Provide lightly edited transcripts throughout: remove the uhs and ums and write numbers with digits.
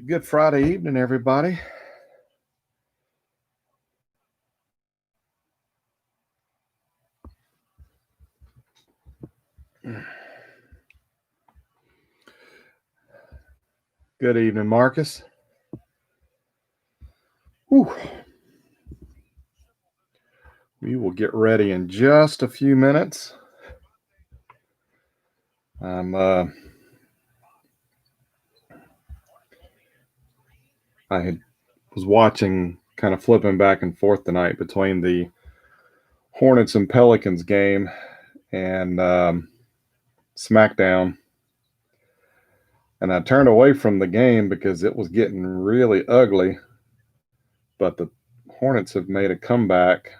Good Friday evening, everybody. Good evening, Marcus. Whew. We will get ready in just a few minutes. I was watching, kind of flipping back and forth tonight between the Hornets and Pelicans game and SmackDown. And I turned away from the game because it was getting really ugly. But the Hornets have made a comeback.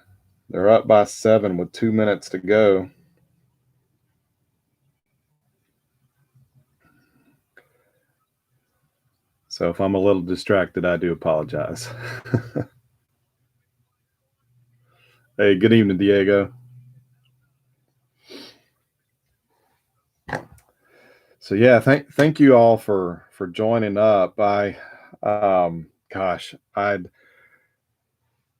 They're up by 7 with 2 minutes to go. So if I'm a little distracted, I do apologize. Hey, good evening, Diego. So yeah, thank you all for joining up. I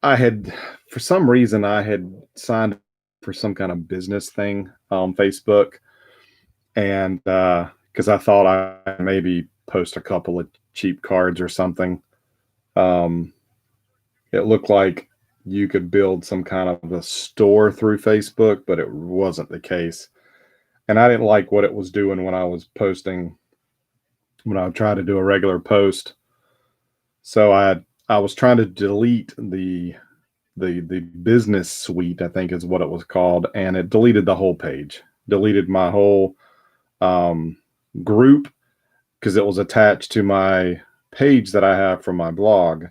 had for some reason I had signed for some kind of business thing on Facebook, and because I thought I maybe post a couple of cheap cards or something. It looked like you could build some kind of a store through Facebook, but it wasn't the case. And I didn't like what it was doing when I was posting, when I tried to do a regular post. So I was trying to delete the business suite, I think is what it was called, and it deleted the whole page, deleted my whole group, because it was attached to my page that I have from my blog.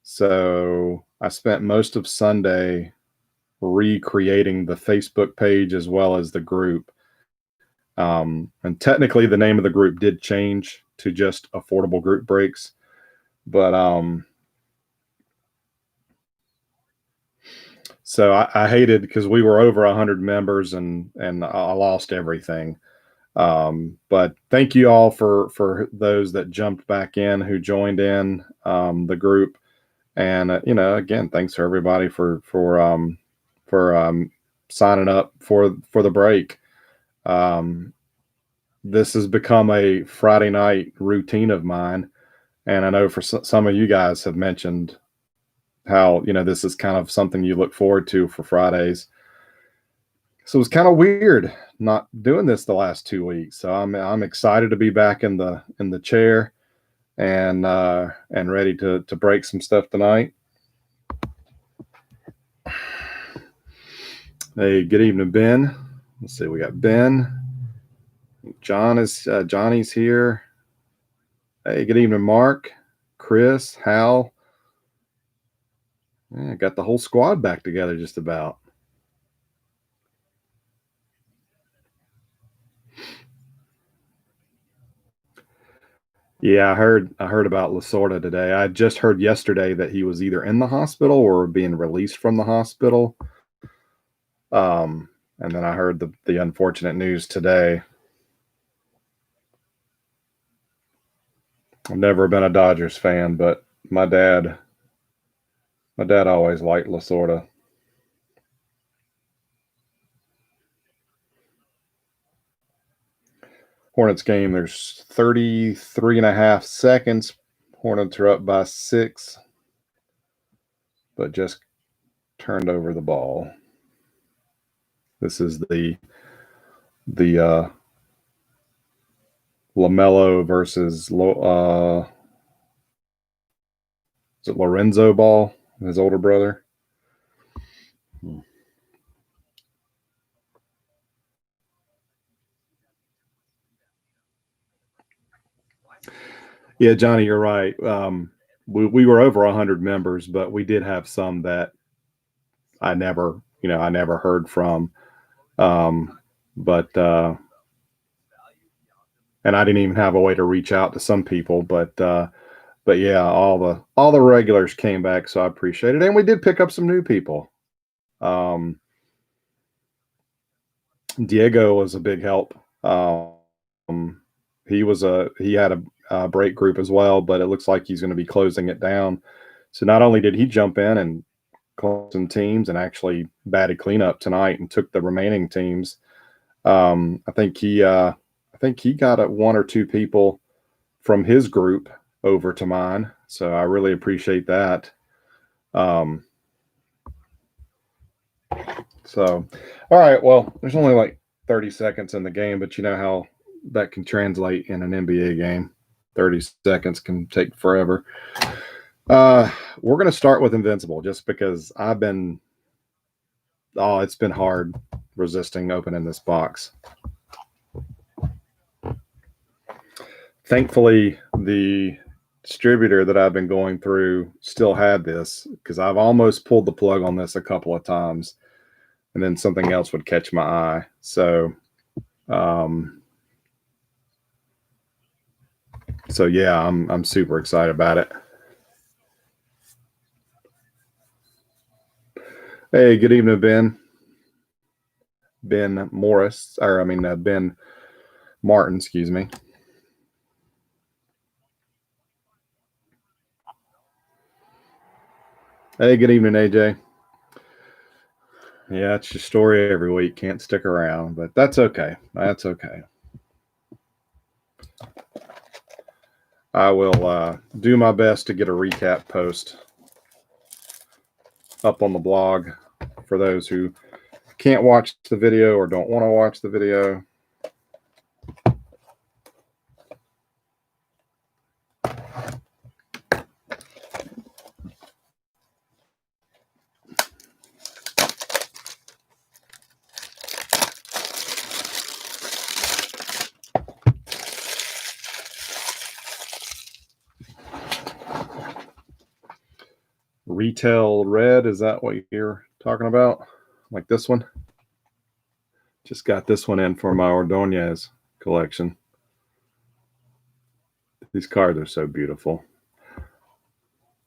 So I spent most of Sunday recreating the Facebook page as well as the group. And technically the name of the group did change to just Affordable Group Breaks. But so I hated, because we were over 100 members and I lost everything. But thank you all for those that jumped back in, who joined in the group. And again, thanks for everybody for signing up for the break. This has become a Friday night routine of mine, and I know for some of you guys have mentioned how this is kind of something you look forward to for Fridays. So it's kind of weird not doing this the last 2 weeks. So I'm excited to be back in the chair and ready to break some stuff tonight. Hey, good evening, Ben. Let's see, we got Ben. Johnny's here. Hey, good evening, Mark, Chris, Hal. Yeah, got the whole squad back together just about. Yeah, I heard about Lasorda today. I just heard yesterday that he was either in the hospital or being released from the hospital. And then I heard the unfortunate news today. I've never been a Dodgers fan, but my dad always liked Lasorda. Hornets game, there's 33 and a half seconds. Hornets are up by 6, but just turned over the ball. This is the LaMelo versus is it Lorenzo ball, his older brother. Yeah, Johnny, you're right. We were over 100 members, but we did have some that I never heard from. But and I didn't even have a way to reach out to some people, but yeah, all the regulars came back, so I appreciate it. And we did pick up some new people. Diego was a big help. He had break group as well, but it looks like he's going to be closing it down. So not only did he jump in and close some teams and actually batted cleanup tonight and took the remaining teams, I think he got one or two people from his group over to mine. So I really appreciate that. So, all right. Well, there's only like 30 seconds in the game, but you know how that can translate in an NBA game. 30 seconds can take forever. We're going to start with Invincible just because it's been hard resisting opening this box. Thankfully, the distributor that I've been going through still had this because I've almost pulled the plug on this a couple of times and then something else would catch my eye. So, yeah, I'm super excited about it. Hey, good evening, Ben. Ben Martin, excuse me. Hey, good evening, AJ. Yeah, it's your story every week. Can't stick around, but that's okay. That's okay. I will do my best to get a recap post up on the blog for those who can't watch the video or don't want to watch the video. Retail red, is that what you're talking about? Like this one? Just got this one in for my Ordonez collection. These cards are so beautiful.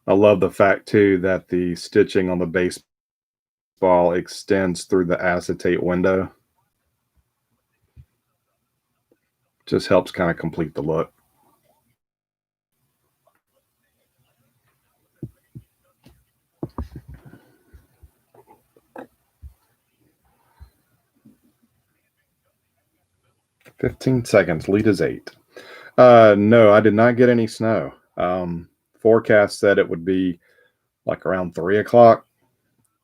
I love the fact, too, that the stitching on the baseball extends through the acetate window. Just helps kind of complete the look. "15 seconds, lead is 8." No, I did not get any snow. Forecast said it would be like around 3 o'clock.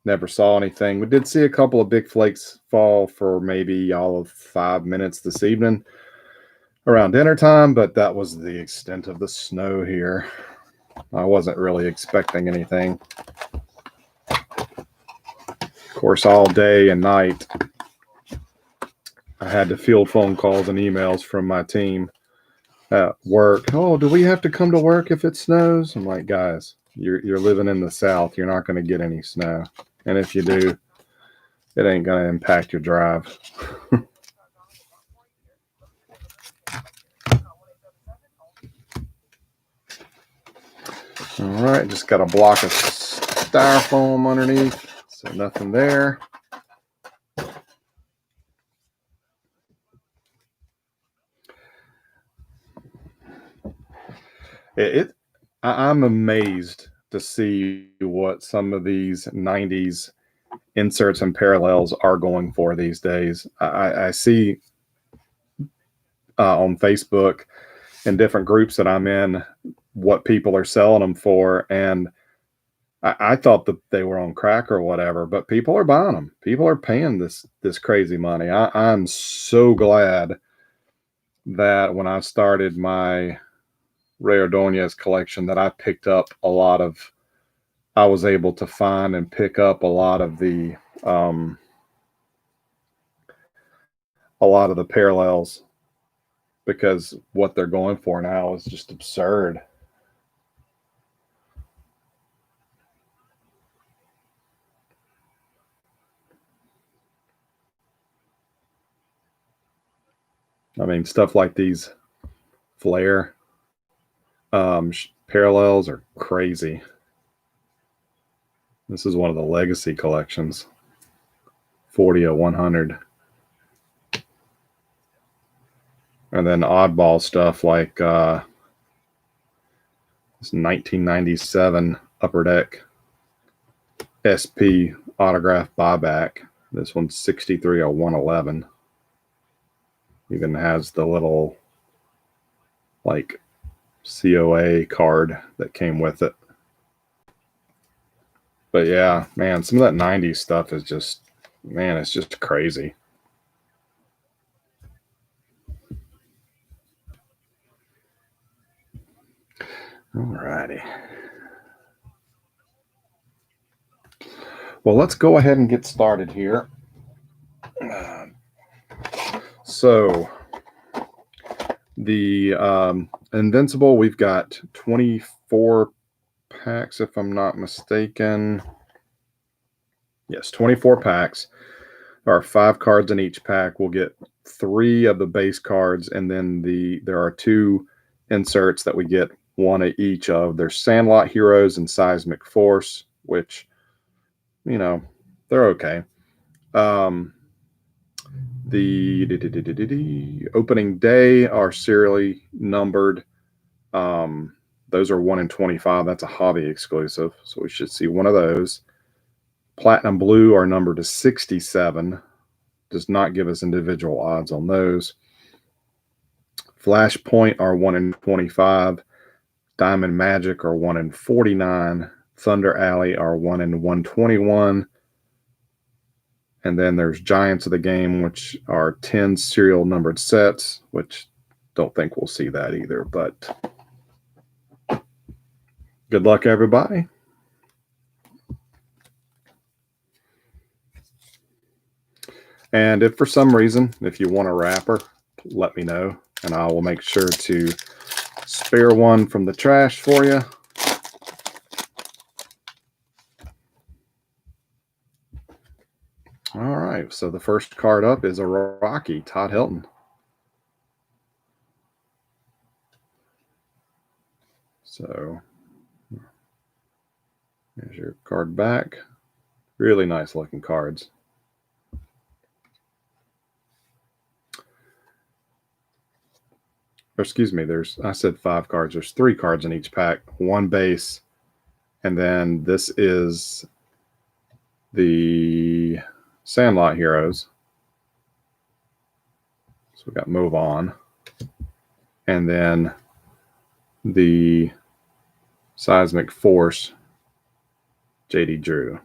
Never saw anything. We did see a couple of big flakes fall for maybe all of 5 minutes this evening around dinner time, but that was the extent of the snow here. I wasn't really expecting anything. Of course, all day and night, I had to field phone calls and emails from my team at work. "Oh, do we have to come to work if it snows?" I'm like, guys, you're living in the South. You're not going to get any snow. And if you do, it ain't going to impact your drive. All right, just got a block of styrofoam underneath, so nothing there. I'm amazed to see what some of these 90s inserts and parallels are going for these days. I see on Facebook and different groups that I'm in what people are selling them for, and I thought that they were on crack or whatever, but people are buying them. People are paying this crazy money. I'm so glad that when I started my Ray Ordonez collection that I picked up I was able to find and pick up a lot of the parallels, because what they're going for now is just absurd. I mean, stuff like these flare parallels are crazy. This is one of the legacy collections, 40/100. And then oddball stuff like It's 1997 Upper Deck SP autograph buyback. This one's 63 of 111. Even has the little like COA card that came with it. But yeah, man, some of that 90s stuff is just, man, it's just crazy. Alrighty. Well, let's go ahead and get started here. So, the Invincible, we've got 24 packs, if I'm not mistaken. Yes, 24 packs. There are 5 cards in each pack. We'll get 3 of the base cards, and then there are 2 inserts that we get 1 of each of. There's Sandlot Heroes and Seismic Force, which, you know, they're okay. The opening day are serially numbered. Those are 1 in 25. That's a hobby exclusive, so we should see 1 of those. Platinum Blue are numbered to 67. Does not give us individual odds on those. Flashpoint are 1 in 25. Diamond Magic are 1 in 49. Thunder Alley are 1 in 121. And then there's Giants of the Game, which are 10 serial numbered sets, which don't think we'll see that either. But good luck, everybody. And if for some reason, if you want a wrapper, let me know, and I will make sure to spare one from the trash for you. All right, so the first card up is a Rocky, Todd Hilton. So there's your card back. Really nice looking cards. Or excuse me, I said 5 cards. There's 3 cards in each pack, 1 base, and then this is the Sandlot Heroes. So we got Move On. And then the Seismic Force, JD Drew.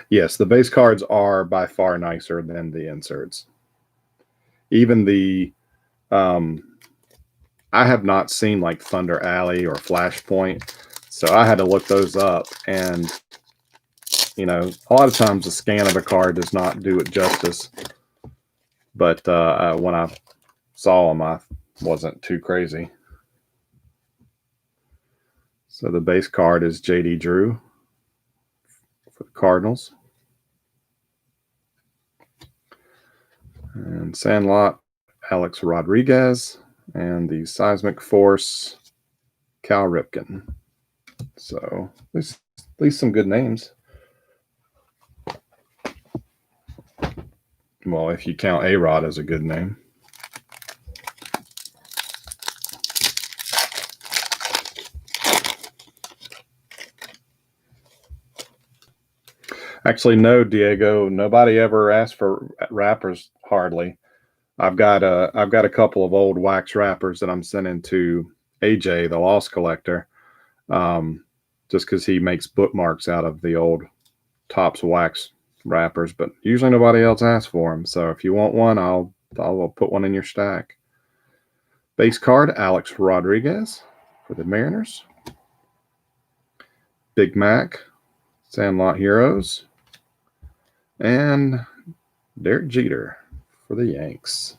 Yes, the base cards are by far nicer than the inserts. Even the I have not seen like Thunder Alley or Flashpoint, so I had to look those up. And you know, a lot of times the scan of a card does not do it justice. But when I saw them, I wasn't too crazy. So the base card is JD Drew for the Cardinals. And Sandlot, Alex Rodriguez. And the Seismic Force, Cal Ripken. So at least some good names. Well, if you count A-Rod as a good name. Actually, no, Diego. Nobody ever asked for wrappers. Hardly. I've got a couple of old wax wrappers that I'm sending to AJ, the Lost Collector, just because he makes bookmarks out of the old Topps wax wrappers. But usually nobody else asks for them. So if you want one, I'll put one in your stack. Base card, Alex Rodriguez for the Mariners. Big Mac, Sandlot Heroes. And Derek Jeter for the Yanks.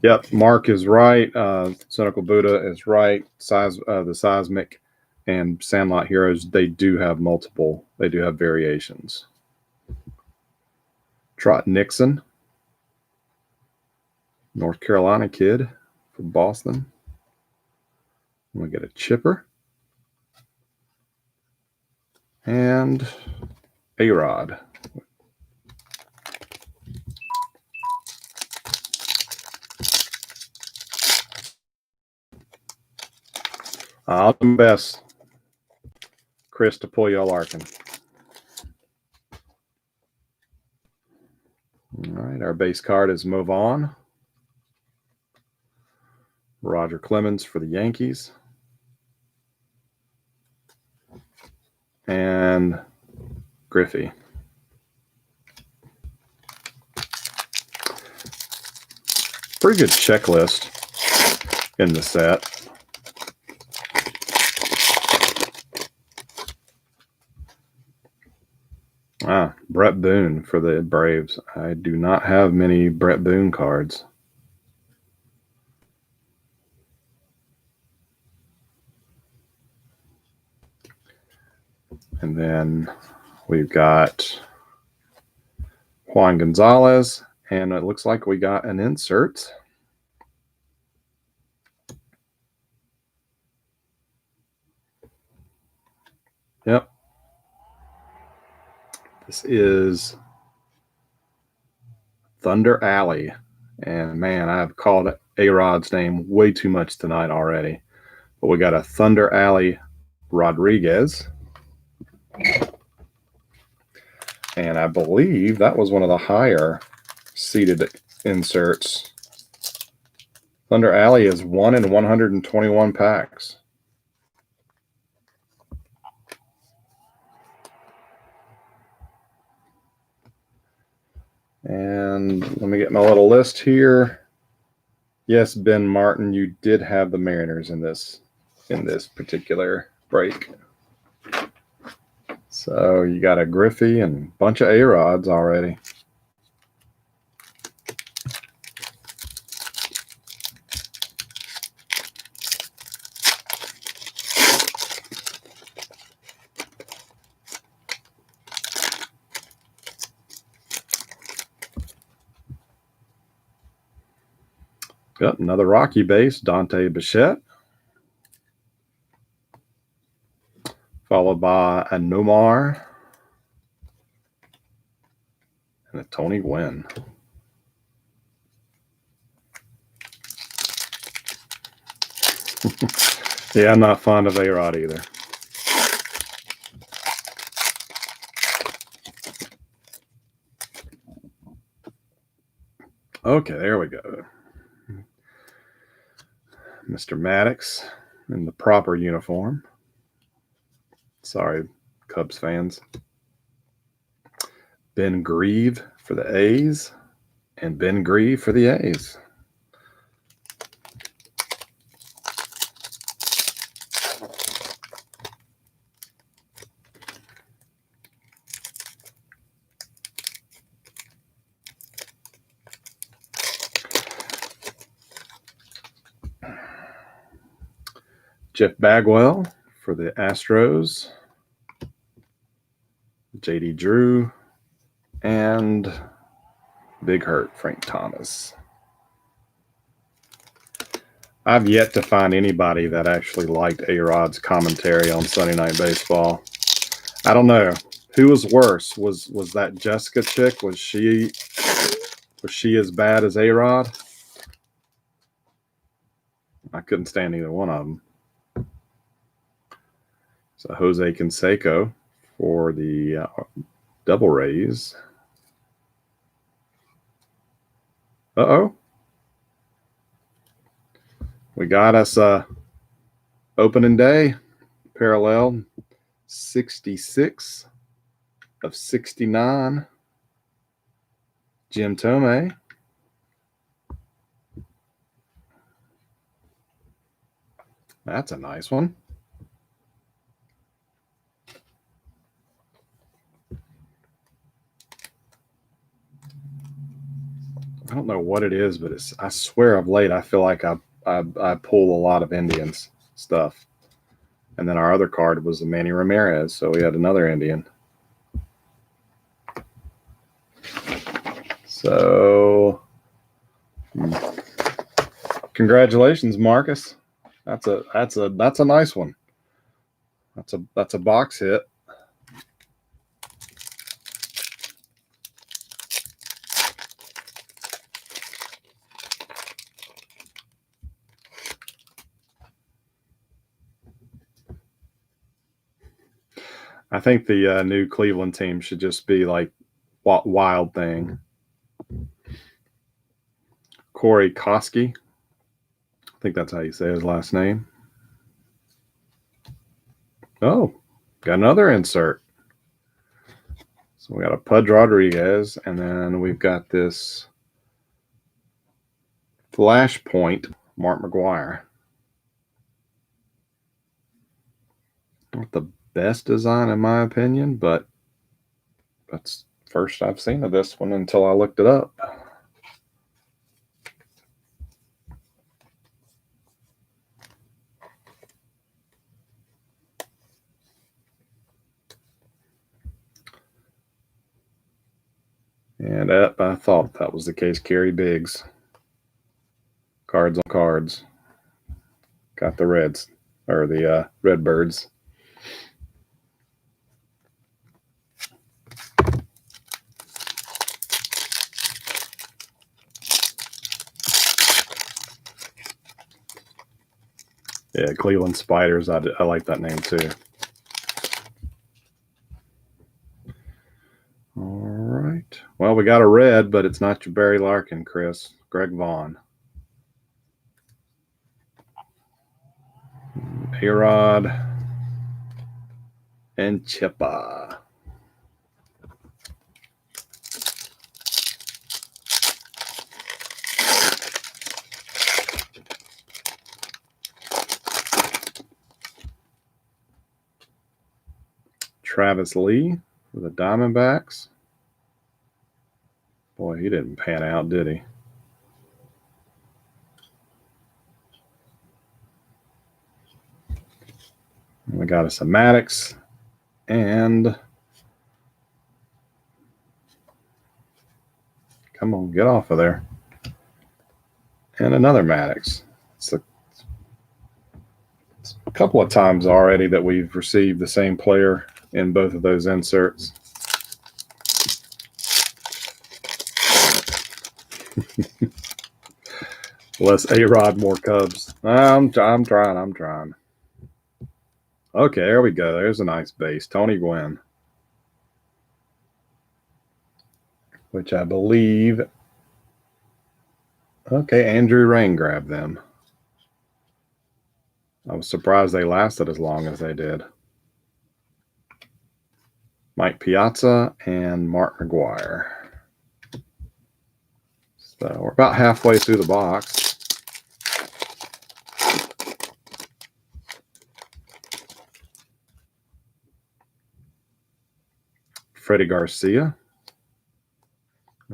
Yep, Mark is right. Cynical Buddha is right. The Seismic and Sandlot Heroes, they do have multiple. They do have variations. Trot Nixon, North Carolina kid from Boston. We get a Chipper. And A-Rod, I'll do my best, Chris, to pull you a Larkin. All right, our base card is Move On. Roger Clemens for the Yankees. And Griffey. Pretty good checklist in the set. Brett Boone for the Braves. I do not have many Brett Boone cards. And then we've got Juan Gonzalez, and it looks like we got an insert. Yep. This is Thunder Alley. And man, I've called A-Rod's name way too much tonight already. But we got a Thunder Alley Rodriguez. And I believe that was one of the higher seated inserts. Thunder Alley is 1 in 121 packs. And let me get my little list here. Yes, Ben Martin, you did have the Mariners in this particular break. So you got a Griffey and a bunch of A-Rods already. Got another Rocky base, Dante Bichette. Followed by a Nomar and a Tony Gwynn. Yeah, I'm not fond of A-Rod either. Okay, there we go. Mr. Maddox in the proper uniform. Sorry, Cubs fans. Ben Grieve for the A's, and Ben Grieve for the A's. Jeff Bagwell for the Astros, J.D. Drew, and Big Hurt Frank Thomas. I've yet to find anybody that actually liked A-Rod's commentary on Sunday Night Baseball. I don't know. Who was worse? Was that Jessica chick? Was she as bad as A-Rod? I couldn't stand either one of them. So Jose Canseco for the Double Rays. Uh-oh. We got us opening day parallel 66 of 69. Jim Tomei. That's a nice one. I don't know what it is, but I swear of late I feel like I pull a lot of Indians stuff. And then our other card was the Manny Ramirez, so we had another Indian. So congratulations, Marcus. That's a nice one. That's a box hit. I think the new Cleveland team should just be like Wild Thing. Corey Koski. I think that's how you say his last name. Oh, got another insert. So we got a Pudge Rodriguez, and then we've got this Flashpoint Mark McGwire. Not the best design in my opinion, but that's first I've seen of this one until I looked it up. And I thought that was the case. Kerry Biggs. Cards on cards. Got the Reds, or the Redbirds. Yeah, Cleveland Spiders. I like that name too. All right. Well, we got a red, but it's not your Barry Larkin, Chris. Greg Vaughn. A-Rod. And Chippa. Travis Lee for the Diamondbacks. Boy, he didn't pan out, did he? We got us a Maddox and come on, get off of there. And another Maddox. It's a couple of times already that we've received the same player in both of those inserts. Less A-Rod, more Cubs. I'm trying. Okay, there we go. There's a nice base. Tony Gwynn. Which I believe... Okay, Andrew Rain grabbed them. I was surprised they lasted as long as they did. Mike Piazza and Mark McGwire. So we're about halfway through the box. Freddie Garcia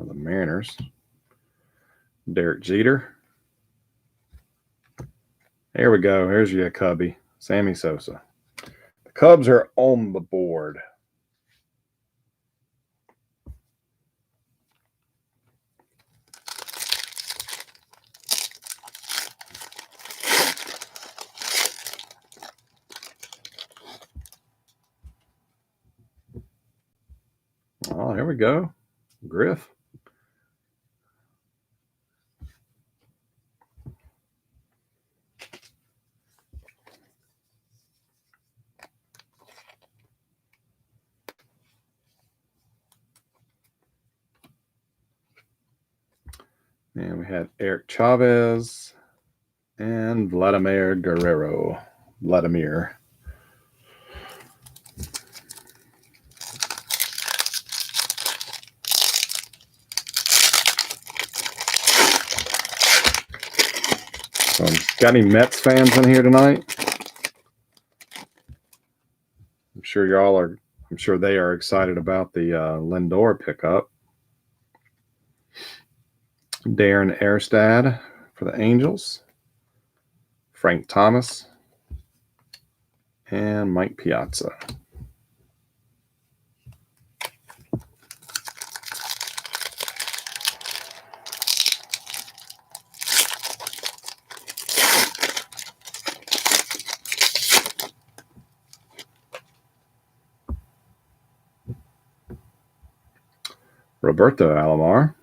of the Mariners. Derek Jeter. Here we go. Here's your Cubby. Sammy Sosa. The Cubs are on the board. Oh, here we go. Griff. And we had Eric Chavez and Vladimir Guerrero. Vladimir. Got any Mets fans in here tonight? I'm sure y'all are. I'm sure they are excited about the Lindor pickup. Darren Erstad for the Angels. Frank Thomas and Mike Piazza. Roberto Alomar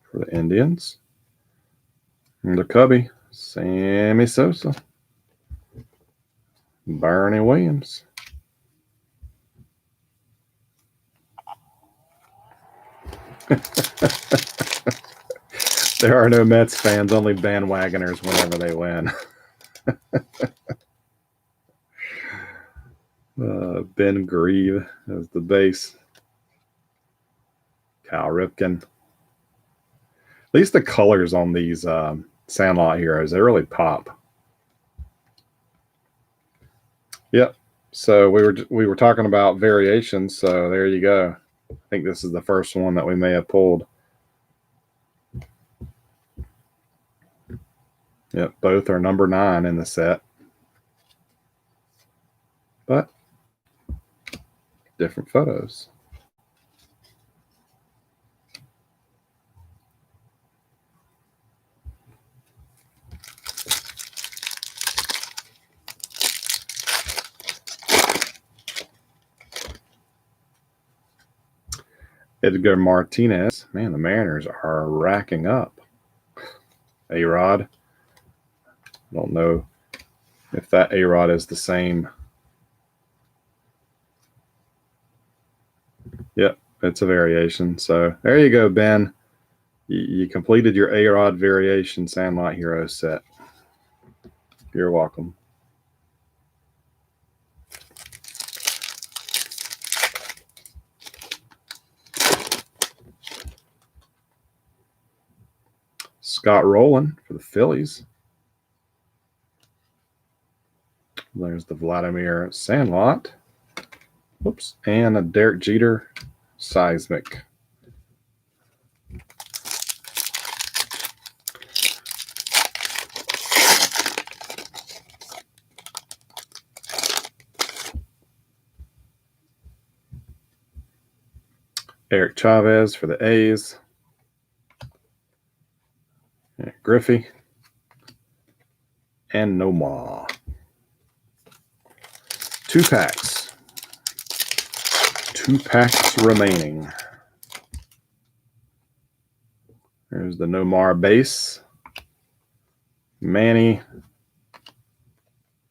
for the Indians. And the Cubby, Sammy Sosa. Bernie Williams. There are no Mets fans, only bandwagoners whenever they win. Ben Grieve as the base. Cal Ripken. At least the colors on these Sandlot Heroes, they really pop. Yep. So we were talking about variations, so there you go. I think this is the first one that we may have pulled. Yep, both are number 9 in the set. But different photos. Edgar Martinez. Man, the Mariners are racking up. A-Rod. I don't know if that A-Rod is the same. Yep, it's a variation. So there you go, Ben. You completed your A-Rod variation Sandlot Hero set. You're welcome. Scott Rowland for the Phillies. There's the Vladimir Sandlot. Whoops. And a Derek Jeter Seismic. Eric Chavez for the A's. And Griffey. And Nomar. 2 packs. 2 packs remaining. There's the Nomar base. Manny.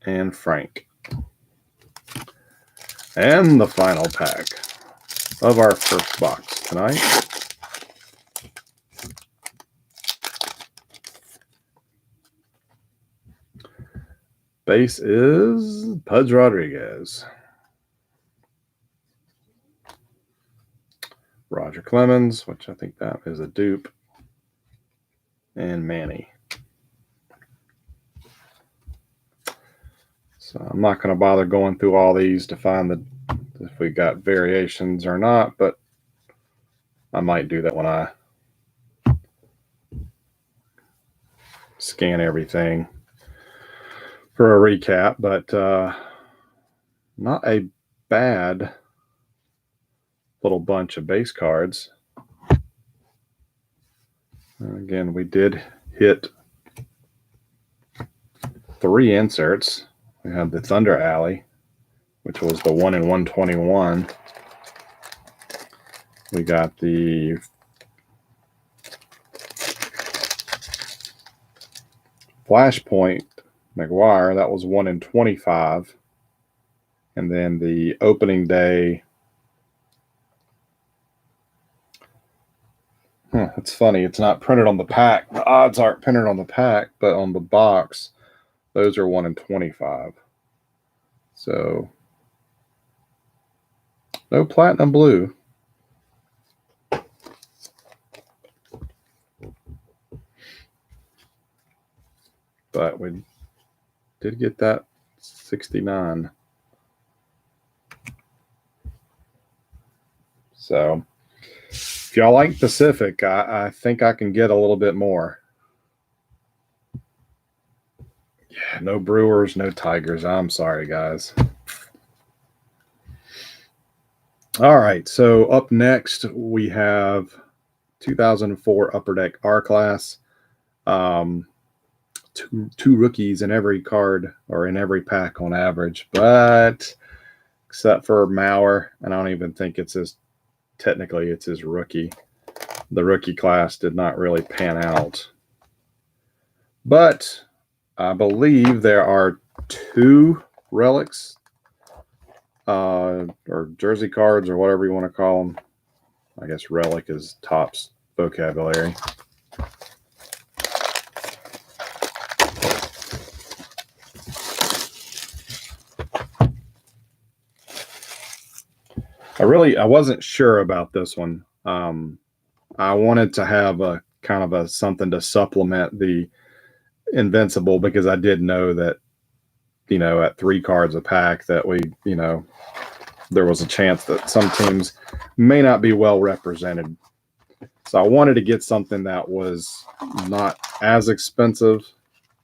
And Frank. And the final pack of our first box tonight. Base is Pudge Rodriguez. Roger Clemens, which I think that is a dupe. And Manny. So I'm not going to bother going through all these to find if we got variations or not, but I might do that when I scan everything for a recap, but not a bad little bunch of base cards. Again, we did hit 3 inserts. We have the Thunder Alley, which was the 1 in 121. We got the Flashpoint McGuire, that was 1 in 25. And then the opening day. It's funny, it's not printed on the pack. The odds aren't printed on the pack, but on the box, those are 1 in 25. So, no platinum blue. But we did get that 69. So, if y'all like Pacific, I think I can get a little bit more. Yeah, no Brewers, no Tigers. I'm sorry, guys. All right, so up next we have 2004 Upper Deck R Class. Two rookies in every card or in every pack on average, but except for Mauer, and I don't even think it's his rookie. The rookie class did not really pan out. But I believe there are 2 relics or jersey cards or whatever you want to call them I guess relic is Topps vocabulary. I wasn't sure about this one. I wanted to have a kind of a something to supplement the Invincible, because I did know that, at 3 cards a pack that there was a chance that some teams may not be well represented. So I wanted to get something that was not as expensive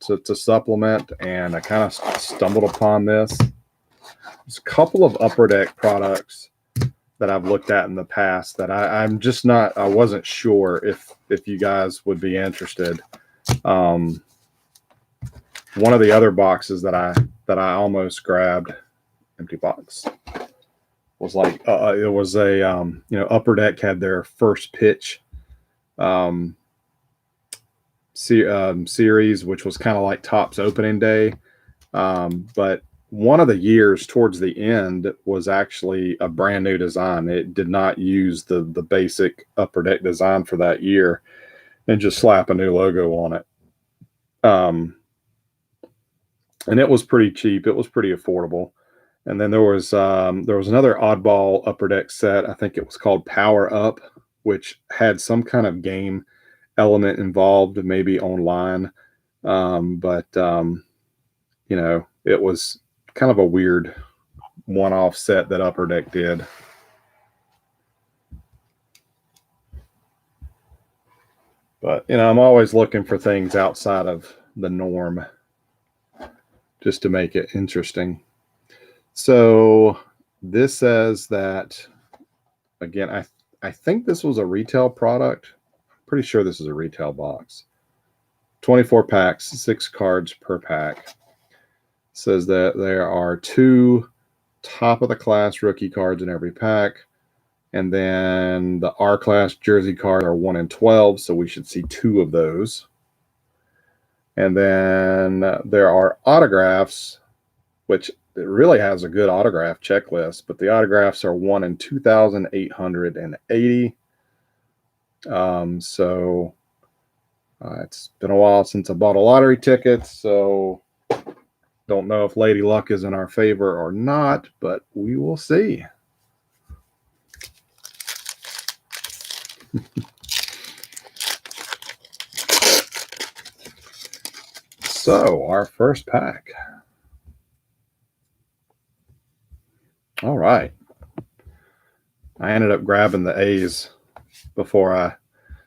to supplement, and I kind of stumbled upon this. There's a couple of Upper Deck products that I've looked at in the past that I wasn't sure if you guys would be interested. One of the other boxes that I almost grabbed, empty box, was like it was a Upper Deck had their first pitch series, which was kind of like Topps opening day, but one of the years towards the end was actually a brand new design. It did not use the basic Upper Deck design for that year and just slap a new logo on it. And it was pretty cheap. It was pretty affordable. And then there was another oddball Upper Deck set. I think it was called Power Up, which had some kind of game element involved, maybe online. But it was kind of a weird one-off set that Upper Deck did. But, I'm always looking for things outside of the norm just to make it interesting. So this says that, again, I think this was a retail product. I'm pretty sure this is a retail box. 24 packs, 6 cards per pack. Says that there are 2 top-of-the-class rookie cards in every pack. And then the R-Class jersey cards are 1 in 12, so we should see 2 of those. And then there are autographs, which it really has a good autograph checklist, but the autographs are 1 in 2,880. So it's been a while since I bought a lottery ticket, so don't know if Lady Luck is in our favor or not, but we will see. So, our first pack. All right. I ended up grabbing the A's before I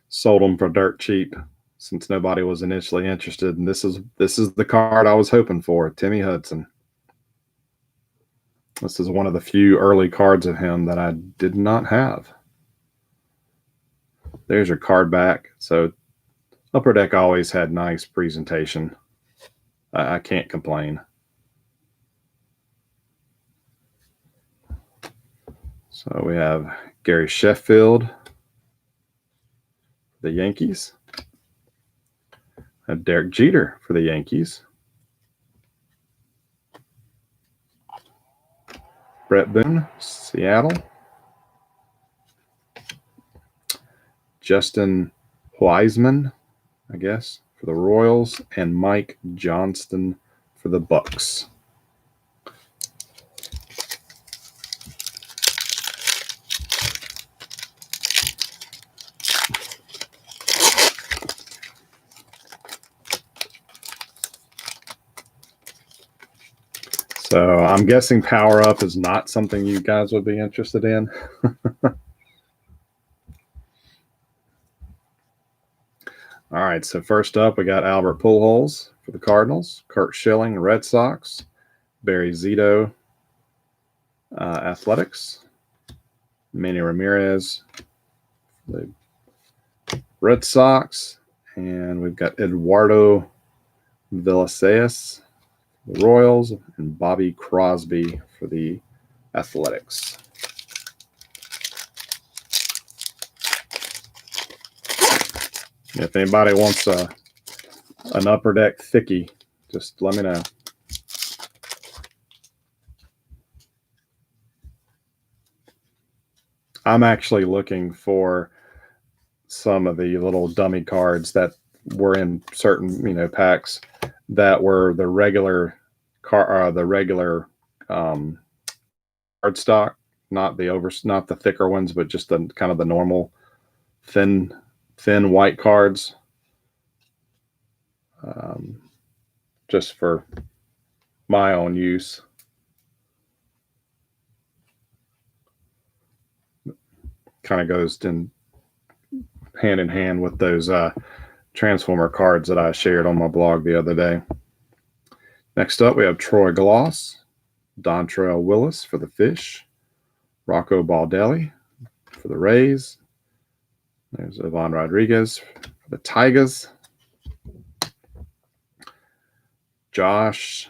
sold them for dirt cheap, since nobody was initially interested. And this is the card I was hoping for, Timmy Hudson. This is one of the few early cards of him that I did not have. There's your card back. So Upper Deck always had nice presentation. I can't complain. So we have Gary Sheffield, the Yankees. Derek Jeter for the Yankees. Brett Boone, Seattle. Justin Wiseman, I guess, for the Royals, and Mike Johnston for the Bucks. So I'm guessing Power Up is not something you guys would be interested in. All right, so first up, we got Albert Pujols for the Cardinals, Kurt Schilling, Red Sox, Barry Zito, Athletics, Manny Ramirez, the Red Sox, and we've got Eduardo Villasquez, the Royals, and Bobby Crosby for the Athletics. If anybody wants an Upper Deck thickie, just let me know. I'm actually looking for some of the little dummy cards that were in certain packs that were the regular um, card stock, not the thicker ones, but just the kind of the normal thin white cards, um, just for my own use. Kind of goes hand in hand with those Transformer cards that I shared on my blog the other day. Next up, we have Troy Gloss, Dontrell Willis for the Fish, Rocco Baldelli for the Rays. There's Ivan Rodriguez for the Tigers, Josh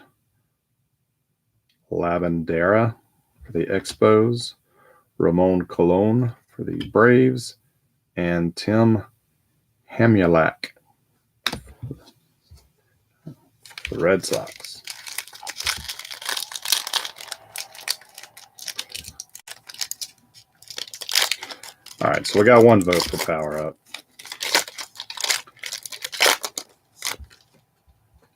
Lavandera for the Expos, Ramon Colon for the Braves, and Tim Hamulak for the Red Sox. All right, so we got one vote for Power Up.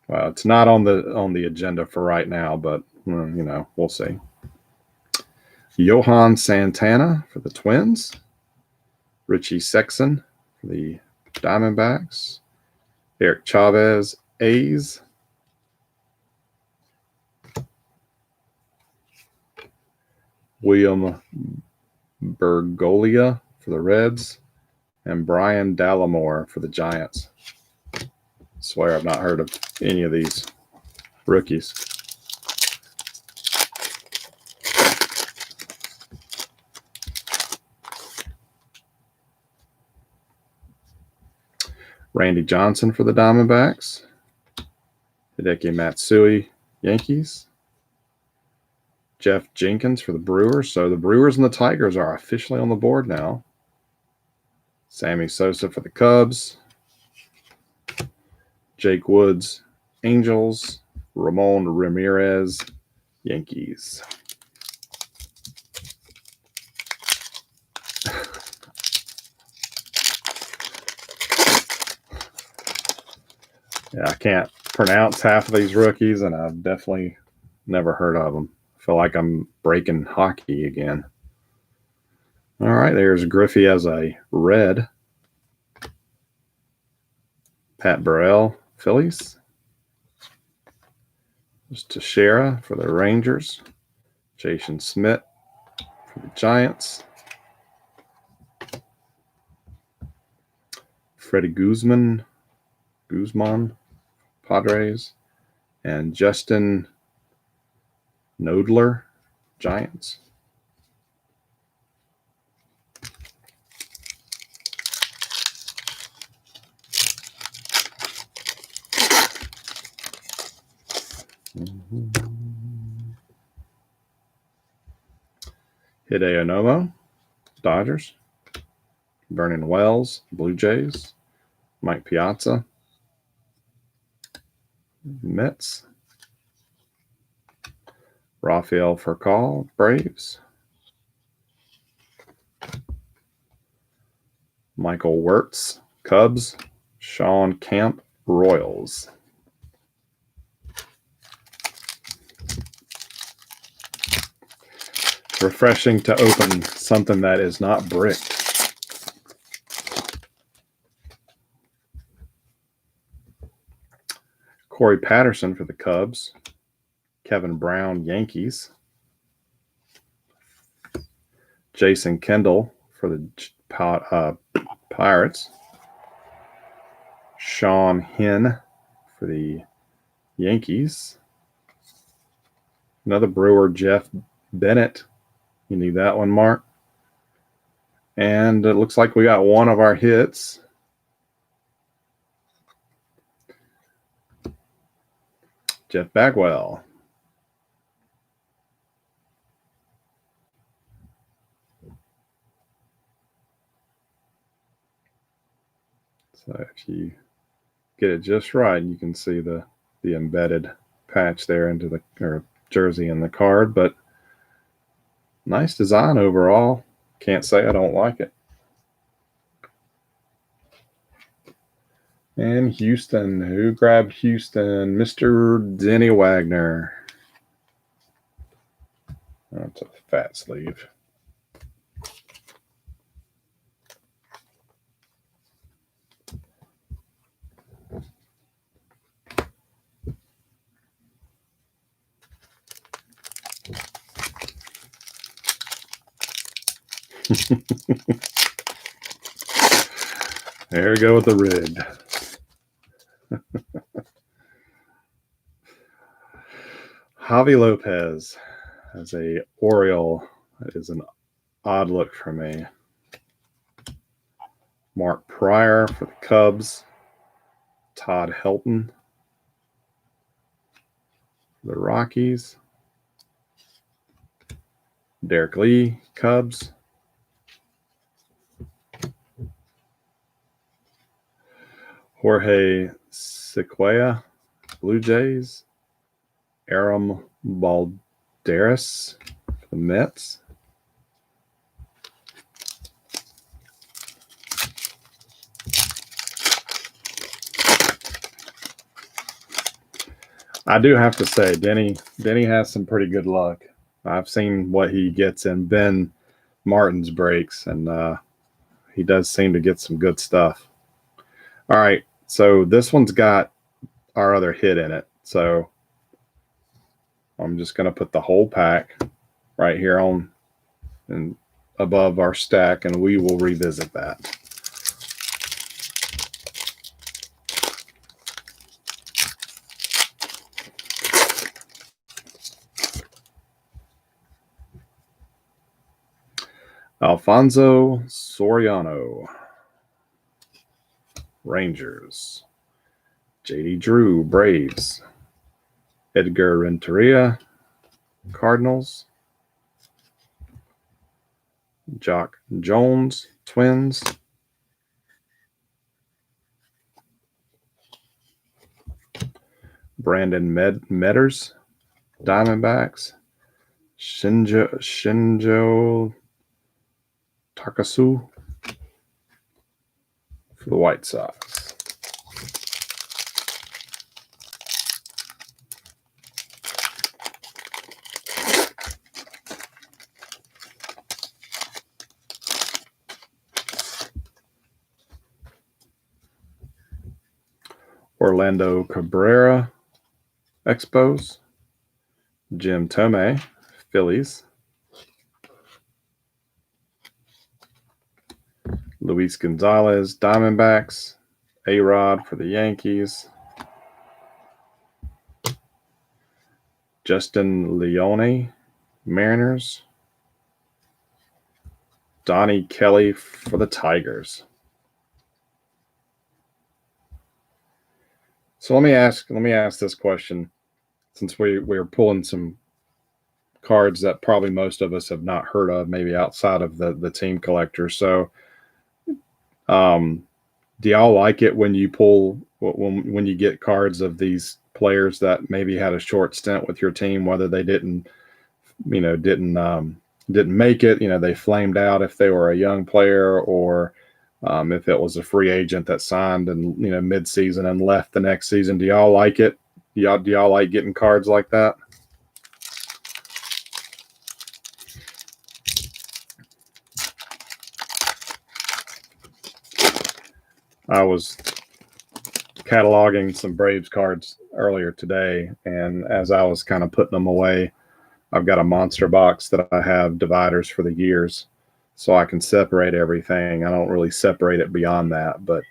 Well, it's not on the agenda for right now, but we'll see. Johan Santana for the Twins, Richie Sexson for the Diamondbacks, Eric Chavez, A's, William Bergolia for the Reds, and Brian Dallimore for the Giants. I swear I've not heard of any of these rookies. Randy Johnson for the Diamondbacks, Hideki Matsui, Yankees, Jeff Jenkins for the Brewers. So the Brewers and the Tigers are officially on the board now. Sammy Sosa for the Cubs, Jake Woods, Angels, Ramon Ramirez, Yankees. Yeah, I can't pronounce half of these rookies, and I've definitely never heard of them. I feel like I'm breaking hockey again. All right, there's Griffey as a red. Pat Burrell, Phillies. There's Teixeira for the Rangers. Jason Smith for the Giants. Freddie Guzman, Padres. And Justin Nodler, Giants. Hideo Nomo, Dodgers. Vernon Wells, Blue Jays. Mike Piazza, Mets. Rafael Furcal, Braves. Michael Wirtz, Cubs. Sean Camp, Royals. Refreshing to open something that is not bricked. Corey Patterson for the Cubs. Kevin Brown, Yankees. Jason Kendall for the Pirates. Sean Hinn for the Yankees. Another Brewer, Jeff Bennett. You need that one, Mark. And it looks like we got one of our hits. Jeff Bagwell. So if you get it just right, you can see the embedded patch there into the jersey in the card. But nice design overall. Can't say I don't like it. And Houston. Who grabbed Houston? Mr. Denny Wagner. That's a fat sleeve. There we go with the rig. Javi Lopez as a Oriole. That is an odd look for me. Mark Pryor for the Cubs. Todd Helton for the Rockies. Derek Lee, Cubs. Jorge Sequeira, Blue Jays. Aram Balderas for the Mets. I do have to say, Denny has some pretty good luck. I've seen what he gets in Ben Martin's breaks, and he does seem to get some good stuff. All right, so this one's got our other hit in it. So I'm just going to put the whole pack right here on and above our stack, and we will revisit that. Alfonso Soriano, Rangers. JD Drew, Braves. Edgar Renteria, Cardinals. Jock Jones, Twins. Brandon Metters, Diamondbacks. Shinjo Takasu for the White Sox. Orlando Cabrera, Expos. Jim Thome, Phillies. Luis Gonzalez, Diamondbacks. A-Rod for the Yankees. Justin Leone, Mariners. Donnie Kelly for the Tigers. So let me ask this question, since we're pulling some cards that probably most of us have not heard of, maybe outside of the team collector. So, do y'all like it when you pull when you get cards of these players that maybe had a short stint with your team, whether they didn't make it, they flamed out if they were a young player, or if it was a free agent that signed and mid-season and left the next season? Do y'all like it? Do y'all like getting cards like that? I was cataloging some Braves cards earlier today, and as I was kind of putting them away, I've got a monster box that I have dividers for the years, so I can separate everything. I don't really separate it beyond that, but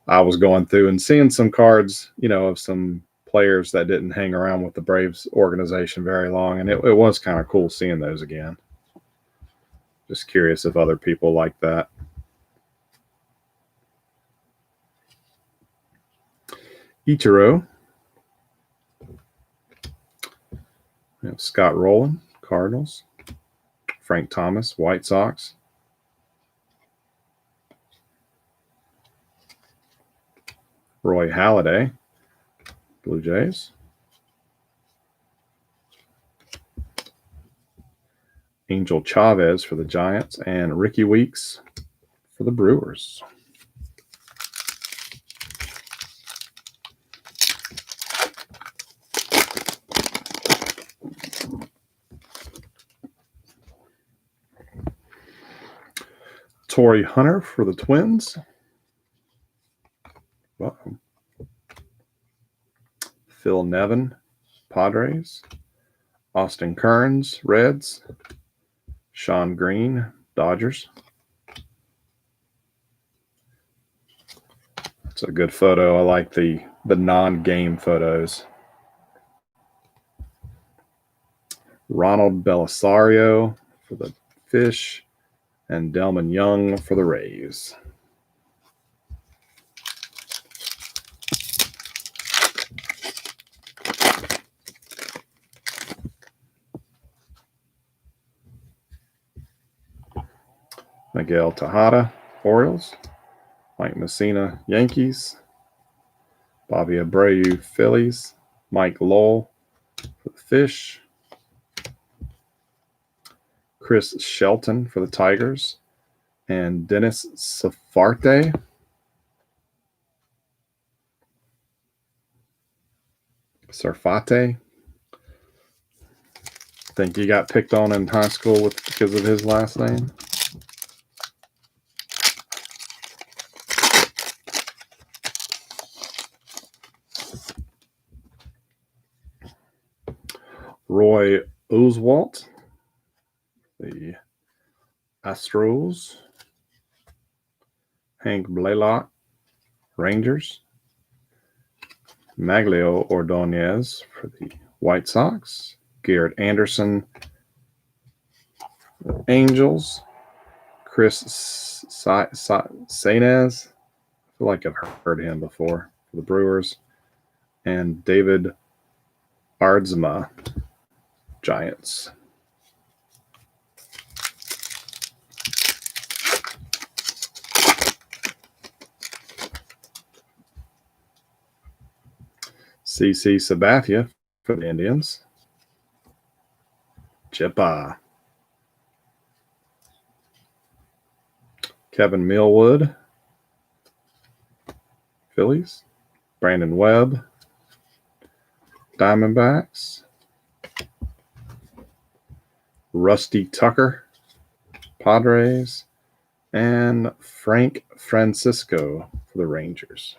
I was going through and seeing some cards, of some players that didn't hang around with the Braves organization very long, and it was kind of cool seeing those again. Just curious if other people like that. Ichiro. We have Scott Rowland, Cardinals. Frank Thomas, White Sox. Roy Halladay, Blue Jays. Angel Chavez for the Giants, and Ricky Weeks for the Brewers. Torrey Hunter for the Twins. Uh-oh. Phil Nevin, Padres. Austin Kearns, Reds. Sean Green, Dodgers. It's a good photo. I like the non-game photos. Ronald Belisario for the Fish, and Delman Young for the Rays. Miguel Tejada, Orioles. Mike Messina, Yankees. Bobby Abreu, Phillies. Mike Lowell for the Fish. Chris Shelton for the Tigers. And Dennis Safarte. Sarfate. Think he got picked on in high school because of his last name. Roy Oswalt, the Astros. Hank Blaylock, Rangers. Maglio Ordonez for the White Sox. Garrett Anderson, Angels. Chris Sainez, I feel like I've heard him before, for the Brewers. And David Ardzma, Giants. CC Sabathia for the Indians. Chippa. Kevin Millwood, Phillies. Brandon Webb, Diamondbacks. Rusty Tucker, Padres. And Frank Francisco for the Rangers.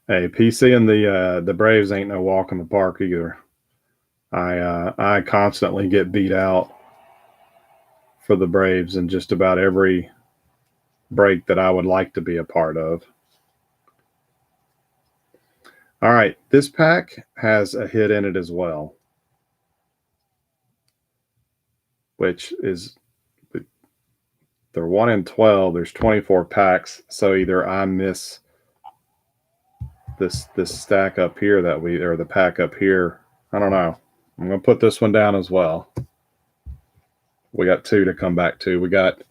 Hey, PC and the Braves ain't no walk in the park either. I constantly get beat out for the Braves in just about every break that I would like to be a part of. All right, this pack has a hit in it as well, which is they're 1 in 12. There's 24 packs, so either I miss this stack up here or the pack up here. I don't know. I'm gonna put this one down as well. We got 2 to come back to. We got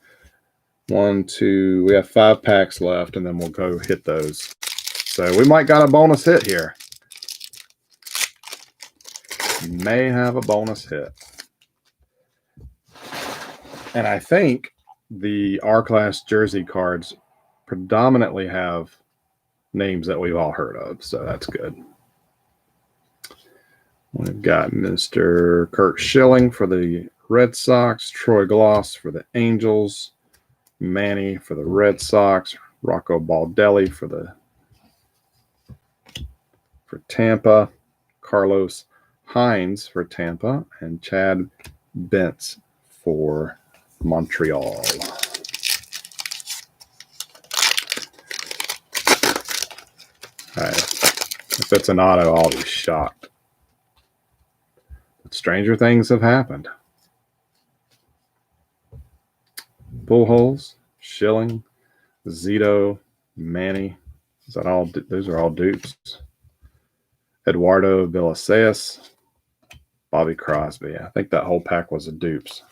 1, 2. We have 5 packs left, and then we'll go hit those. So we might got a bonus hit here. May have a bonus hit. And I think the R-Class jersey cards predominantly have names that we've all heard of, so that's good. We've got Mr. Kurt Schilling for the Red Sox, Troy Gloss for the Angels, Manny for the Red Sox, Rocco Baldelli for Tampa, Carlos Hines for Tampa, and Chad Bentz for Montreal. All right. If it's an auto, I'll be shocked. But stranger things have happened. Pujols, Schilling, Zito, Manny. Is that all? Those are all dupes. Eduardo Villasquez, Bobby Crosby. I think that whole pack was a dupes.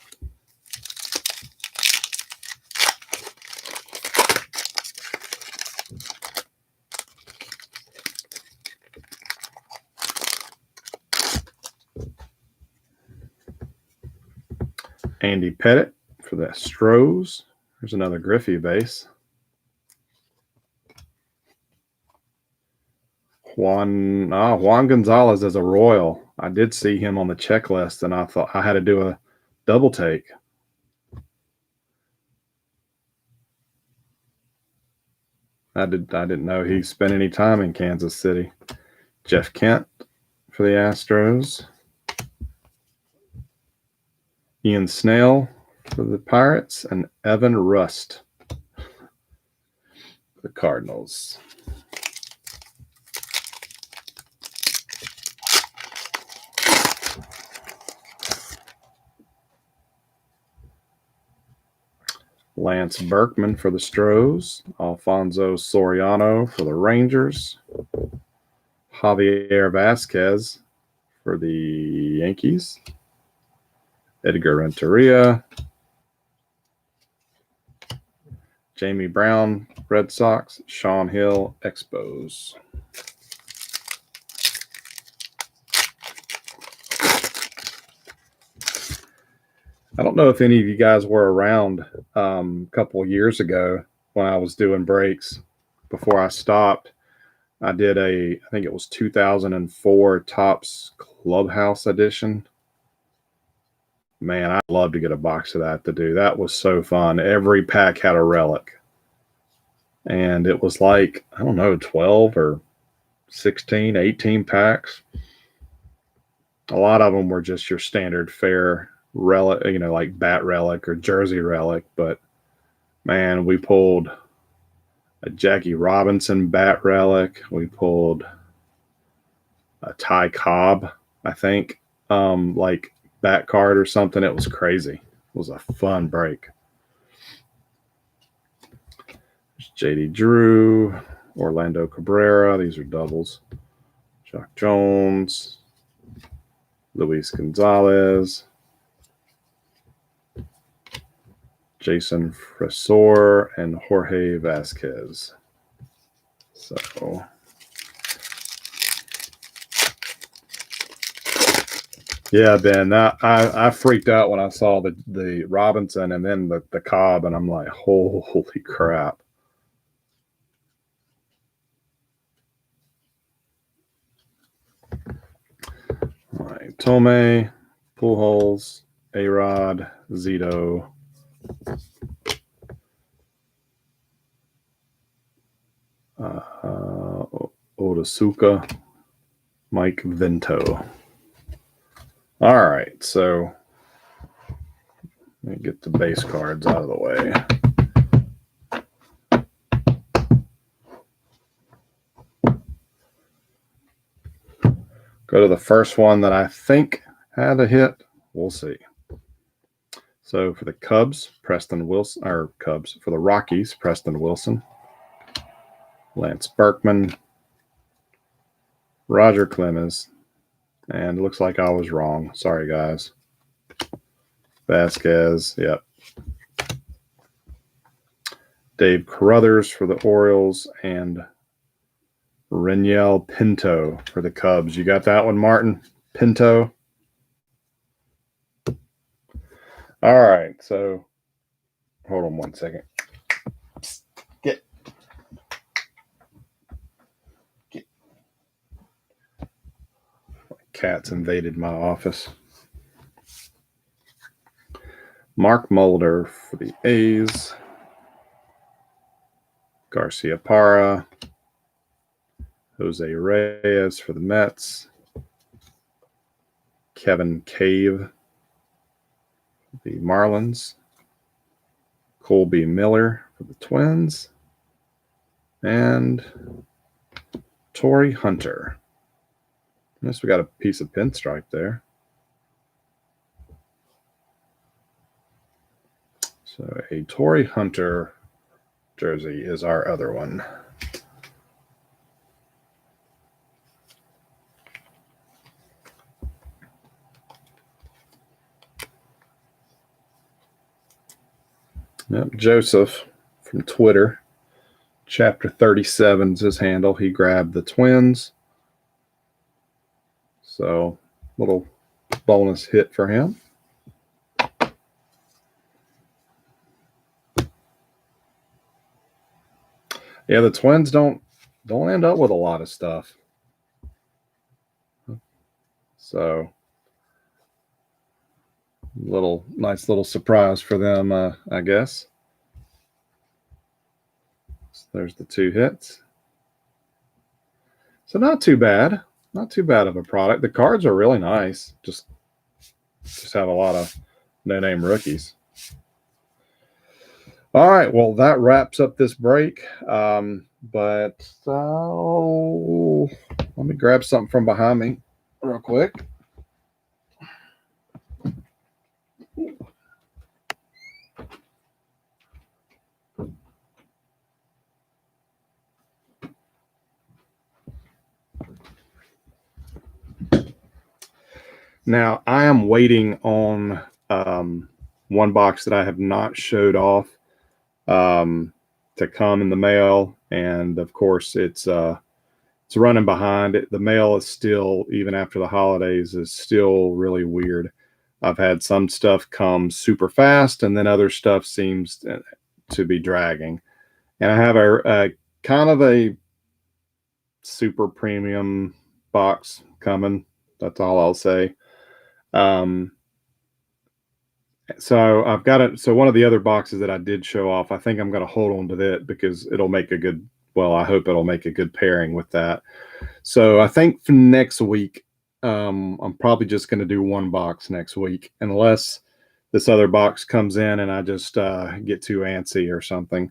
Andy Pettit for the Astros. There's another Griffey base. Juan Gonzalez as a Royal. I did see him on the checklist, and I thought I had to do a double take. I didn't know he spent any time in Kansas City. Jeff Kent for the Astros. Ian Snell for the Pirates, and Evan Rust for the Cardinals. Lance Berkman for the Stros. Alfonso Soriano for the Rangers. Javier Vasquez for the Yankees. Edgar Renteria. Jamie Brown, Red Sox. Sean Hill, Expos. I don't know if any of you guys were around a couple of years ago when I was doing breaks. Before I stopped, I did I think it was 2004 Topps Clubhouse edition. Man, I'd love to get a box of that to do. That was so fun. Every pack had a relic. And it was like, I don't know, 12 or 16, 18 packs. A lot of them were just your standard fare relic, like bat relic or jersey relic. But man, we pulled a Jackie Robinson bat relic. We pulled a Ty Cobb, I think, like bat card or something. It was crazy. It was a fun break. There's JD Drew, Orlando Cabrera. These are doubles. Jock Jones, Luis Gonzalez, Jason Fresor, and Jorge Vasquez. So yeah, Ben, I freaked out when I saw the Robinson and then the Cobb, and I'm like, holy crap. All right, Tomei, Pujols, A-Rod, Zito, Otasuka, Mike Vento. All right, so let me get the base cards out of the way. Go to the first one that I think had a hit. We'll see. So for the Cubs, Preston Wilson, or Cubs, for the Rockies, Preston Wilson, Lance Berkman, Roger Clemens, and it looks like I was wrong. Sorry, guys. Vasquez, yep. Dave Carruthers for the Orioles, and Reniel Pinto for the Cubs. You got that one, Martin? Pinto? All right, so hold on one second. Get. Cats invaded my office. Mark Mulder for the A's. Garcia Parra. Jose Reyes for the Mets. Kevin Cave for the Marlins. Colby Miller for the Twins. And Torrey Hunter. I guess we got a piece of pinstripe there. So a Torrey Hunter jersey is our other one. Yep, Joseph from Twitter. Chapter 37 is his handle. He grabbed the Twins. So, little bonus hit for him. Yeah, the Twins don't end up with a lot of stuff. So nice little surprise for them, I guess. So there's the 2 hits. So not too bad. Not too bad of a product. The cards are really nice. Just have a lot of no-name rookies. All right, well, that wraps up this break. But let me grab something from behind me real quick. Now, I am waiting on one box that I have not showed off to come in the mail, and of course, it's running behind. The mail is still, even after the holidays, is still really weird. I've had some stuff come super fast, and then other stuff seems to be dragging. And I have a kind of a super premium box coming. That's all I'll say. So I've got it. So one of the other boxes that I did show off, I think I'm going to hold on to that because it'll make a good, well, I hope it'll make a good pairing with that. So I think for next week, I'm probably just going to do one box next week, unless this other box comes in and I just get too antsy or something.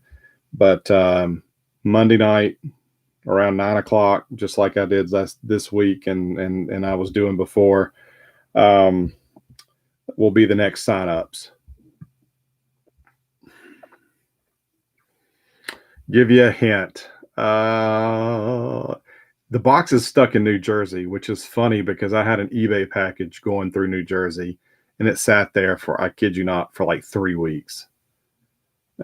But Monday night around 9 o'clock, just like I did this week and I was doing before, will be the next sign-ups. Give you a hint. The box is stuck in New Jersey, which is funny because I had an eBay package going through New Jersey, and it sat there for, I kid you not, for like 3 weeks.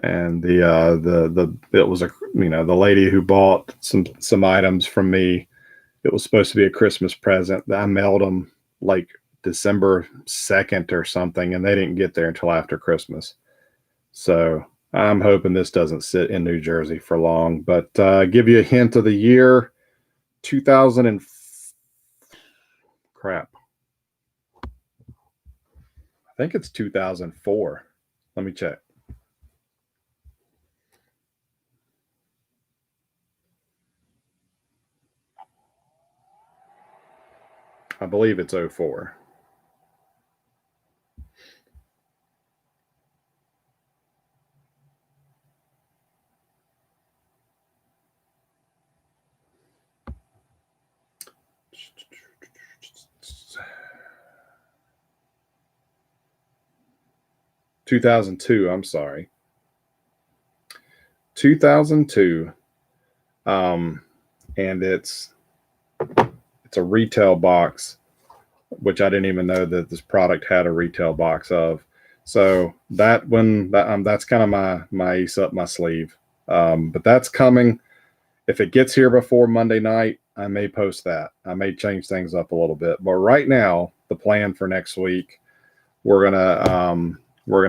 And it was the lady who bought some items from me. It was supposed to be a Christmas present. I mailed them like December 2nd or something, and they didn't get there until after Christmas. So I'm hoping this doesn't sit in New Jersey for long. But give you a hint of the year, 2000 and crap. I think it's 2004. Let me check. I believe it's 04. $2002. I'm sorry. 2002. And it's a retail box, which I didn't even know that this product had a retail box of. So that's kind of my ace up my sleeve. But that's coming. If it gets here before Monday night, I may post that. I may change things up a little bit. But right now, the plan for next week, we're gonna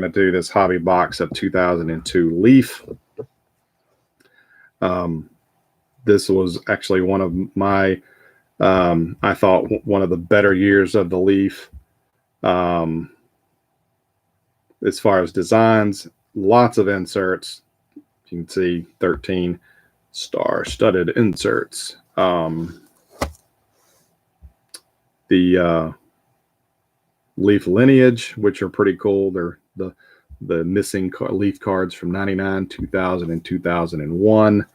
do this hobby box of 2002 Leaf. This was actually one of my, I thought, one of the better years of the Leaf. As far as designs, lots of inserts. You can see 13 star-studded inserts. The Leaf lineage, which are pretty cool. They're the missing Leaf cards from 99, 2000, and 2001.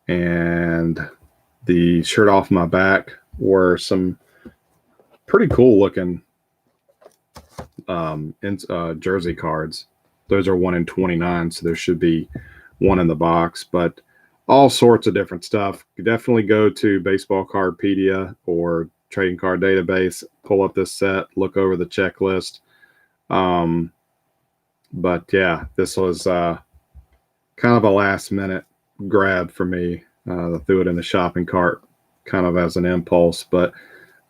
And the shirt off my back were some pretty cool looking jersey cards. Those are 1 in 29, so there should be one in the box, but all sorts of different stuff. You definitely go to Baseball Cardpedia or Trading Card Database, pull up this set, look over the checklist. But yeah, this was kind of a last minute grab for me. I threw it in the shopping cart kind of as an impulse, but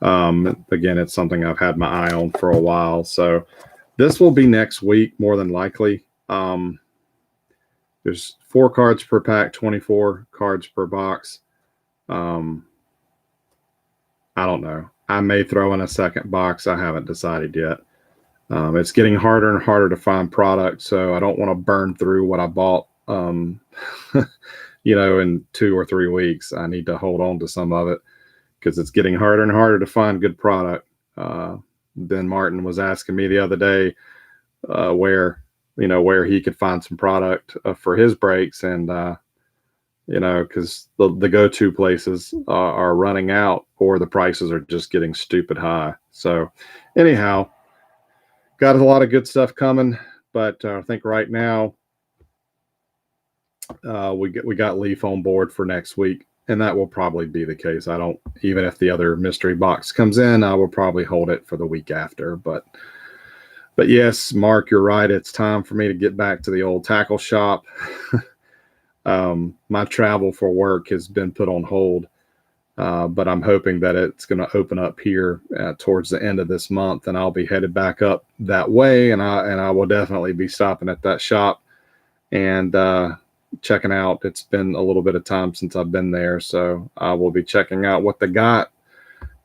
again, it's something I've had my eye on for a while. So this will be next week, more than likely. There's 4 cards per pack, 24 cards per box. I don't know. I may throw in a second box. I haven't decided yet. It's getting harder and harder to find product, so I don't want to burn through what I bought, in 2 or 3 weeks. I need to hold on to some of it because it's getting harder and harder to find good product. Ben Martin was asking me the other day where he could find some product for his brakes, and because the go-to places are running out, or the prices are just getting stupid high. So anyhow, got a lot of good stuff coming, but I think right now we got Leaf on board for next week, and that will probably be the case. I don't, even if the other mystery box comes in, I will probably hold it for the week after. But yes, Mark, you're right. It's time for me to get back to the old tackle shop. My travel for work has been put on hold, but I'm hoping that it's going to open up here towards the end of this month, and I'll be headed back up that way, and I will definitely be stopping at that shop and checking out. It's been a little bit of time since I've been there, so I will be checking out what they got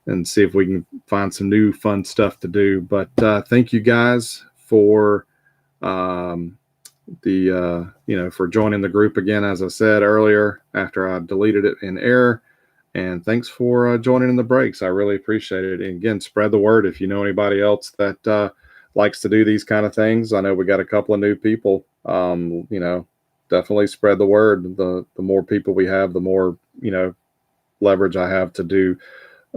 and see if we can find some new fun stuff to do. But thank you guys for for joining the group again, as I said earlier, after I deleted it in error. And thanks for joining in the breaks. I really appreciate it. And again, spread the word if you know anybody else that likes to do these kind of things. I know we got a couple of new people. Definitely spread the word. The more people we have, the more leverage I have to do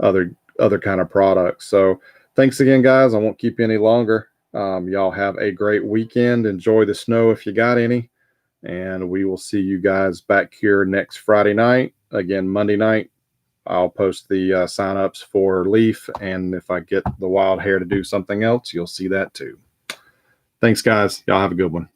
other kind of products. So thanks again, guys. I won't keep you any longer. Y'all have a great weekend. Enjoy the snow if you got any. And we will see you guys back here next Friday night. Again, Monday night, I'll post the signups for Leaf. And if I get the wild hair to do something else, you'll see that too. Thanks, guys. Y'all have a good one.